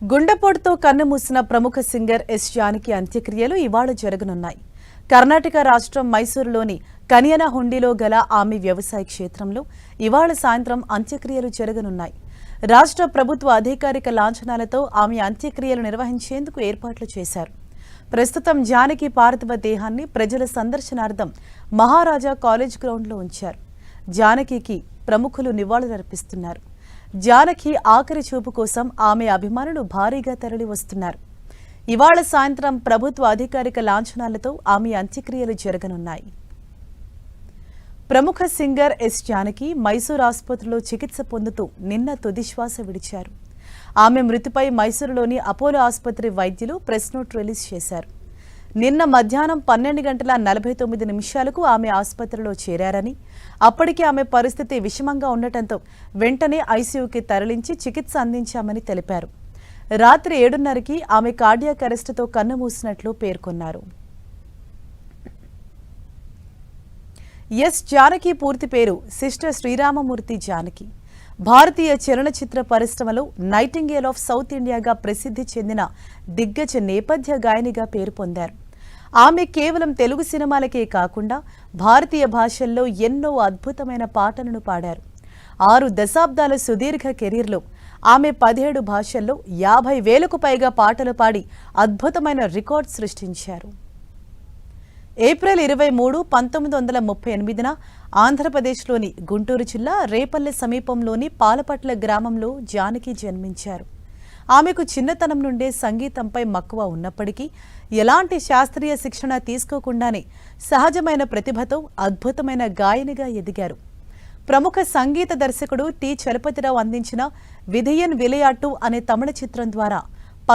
గుండెపోటుతో కన్నుమూసిన ప్రముఖ singer yes Janaki అంత్యక్రియలు ఇవాళ జరగనున్నాయి. కర్ణాటక రాష్ట్రం మైసూరులోని కనియనహుండిలో గల ఆమె వ్యవసాయ క్షేత్రంలో ఇవాళ సాయంత్రం అంత్యక్రియలు జరగనున్నాయి. రాష్ట్ర ప్రభుత్వ అధికారిక లాంఛనాలతో ఆమె అంత్యక్రియలు నిర్వహించేందుకు ఏర్పాట్లు చేశారు. ప్రస్తుతం జానకి పార్థివ దేహాన్ని ప్రజల సందర్శనార్థం మహారాజా కాలేజ్ గ్రౌండ్లో ఉంచారు. జానకికి ప్రముఖులు నివాళులర్పిస్తున్నారు. జానకి ఆఖరి చూపు కోసం ఆమె అభిమానులు భారీగా తరలి వస్తున్నారు. ఇవాళ సాయంత్రం ప్రభుత్వ అధికారిక లాంఛనాలతో ఆమె అంత్యక్రియలు జరగనున్నాయి. ప్రముఖ సింగర్ ఎస్ జానకి మైసూరు ఆసుపత్రిలో చికిత్స పొందుతూ నిన్న తుదిశ్వాస విడిచారు. ఆమె మృతిపై మైసూరులోని అపోలో ఆసుపత్రి వైద్యులు ప్రెస్ నోట్ రిలీజ్ చేశారు. నిన్న మధ్యాహ్నం 12:49 ఆమె ఆసుపత్రిలో చేరారని, అప్పటికి ఆమె పరిస్థితి విషమంగా ఉండటంతో వెంటనే ఐసీయూకి తరలించి చికిత్స అందించామని తెలిపారు. రాత్రి 7:30కి ఆమె కార్డియాక్ అరెస్టుతో కన్నుమూసినట్లు పేర్కొన్నారు. ఎస్ జానకి పూర్తి పేరు సిస్టర్ శ్రీరామమూర్తి జానకి. భారతీయ చలనచిత్ర పరిశ్రమలో నైటింగేల్ ఆఫ్ సౌత్ ఇండియాగా ప్రసిద్ధి చెందిన దిగ్గజ నేపథ్య గాయనిగా పేరు పొందారు. ఆమె కేవలం తెలుగు సినిమాలకే కాకుండా భారతీయ భాషల్లో ఎన్నో అద్భుతమైన పాటలను పాడారు. 6 దశాబ్దాల సుదీర్ఘ కెరీర్లో ఆమె 17 భాషల్లో 50,000కు పైగా పాటలు పాడి అద్భుతమైన రికార్డ్ సృష్టించారు. ఏప్రిల్ 23, 1938న ఆంధ్రప్రదేశ్లోని గుంటూరు జిల్లా రేపల్లె సమీపంలోని పాలపట్ల గ్రామంలో జానకి జన్మించారు. ఆమెకు చిన్నతనం నుండే సంగీతంపై మక్కువ ఉన్నప్పటికీ ఎలాంటి శాస్త్రీయ శిక్షణ తీసుకోకుండానే సహజమైన ప్రతిభతో అద్భుతమైన గాయనిగా ఎదిగారు. ప్రముఖ సంగీత దర్శకుడు టి చలపతిరావు అందించిన విధియన్ విలయాట్టు అనే తమిళ చిత్రం ద్వారా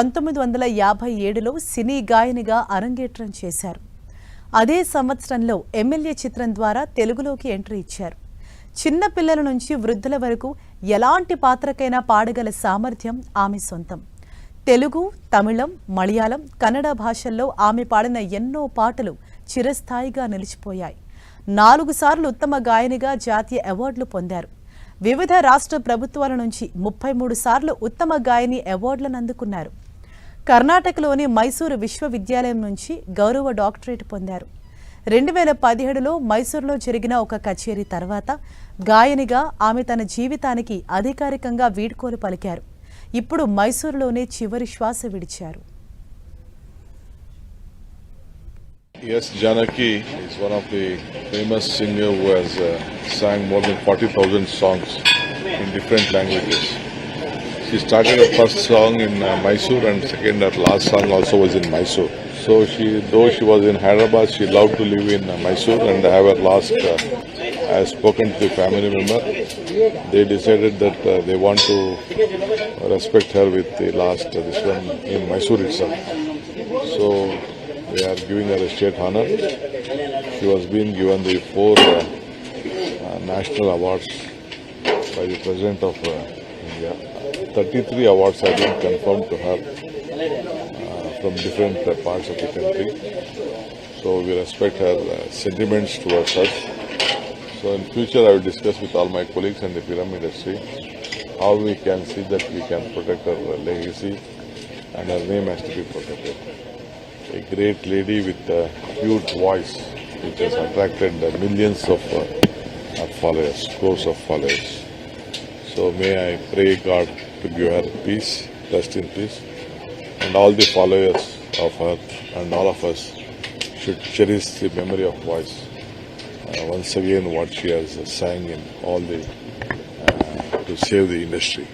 1957లో సినీ గాయనిగా అరంగేట్రం చేశారు. అదే సంవత్సరంలో ఎమ్మెల్యే చిత్రం ద్వారా తెలుగులోకి ఎంట్రీ ఇచ్చారు. చిన్న పిల్లల నుంచి వృద్ధుల వరకు ఎలాంటి పాత్రకైనా పాడగల సామర్థ్యం ఆమె సొంతం. తెలుగు, తమిళం, మలయాళం, కన్నడ భాషల్లో ఆమె పాడిన ఎన్నో పాటలు చిరస్థాయిగా నిలిచిపోయాయి. 4 సార్లు ఉత్తమ గాయనిగా జాతీయ అవార్డులు పొందారు. వివిధ రాష్ట్ర ప్రభుత్వాల నుంచి 33 సార్లు ఉత్తమ గాయని అవార్డులను అందుకున్నారు. కర్ణాటకలోని మైసూరు విశ్వవిద్యాలయం నుంచి గౌరవ డాక్టరేట్ పొందారు. 2017లో మైసూరులో జరిగిన ఒక కచేరీ తర్వాత గాయనిగా ఆమె తన జీవితానికి అధికారికంగా వీడ్కోలు పలికారు. ఇప్పుడు మైసూరులోనే చివరి శ్వాస విడిచారు. Yes, Janaki is one of the famous singers who has sang more than 40,000 songs in different languages. She started her first song in Mysore, and second, her last song also was in Mysore. So though she was in Hyderabad, she loved to live in Mysore, and have her last. I have spoken to the family member. They decided that they want to respect her with the last this one in Mysore itself. So they are giving her a state honor. She was being given the 4 national awards by the President of India. 33 awards have been confirmed to her from different parts of the country. So we respect her sentiments towards us. So in future I will discuss with all my colleagues in the film industry how we can see that we can protect her legacy, and her name has to be protected. A great lady with a huge voice which has attracted millions of followers, crores of followers. So may I pray God to give her peace, rest in peace, and all the followers of her and all of us should cherish the memory of voice. Once again what she has sang in all the to save the industry.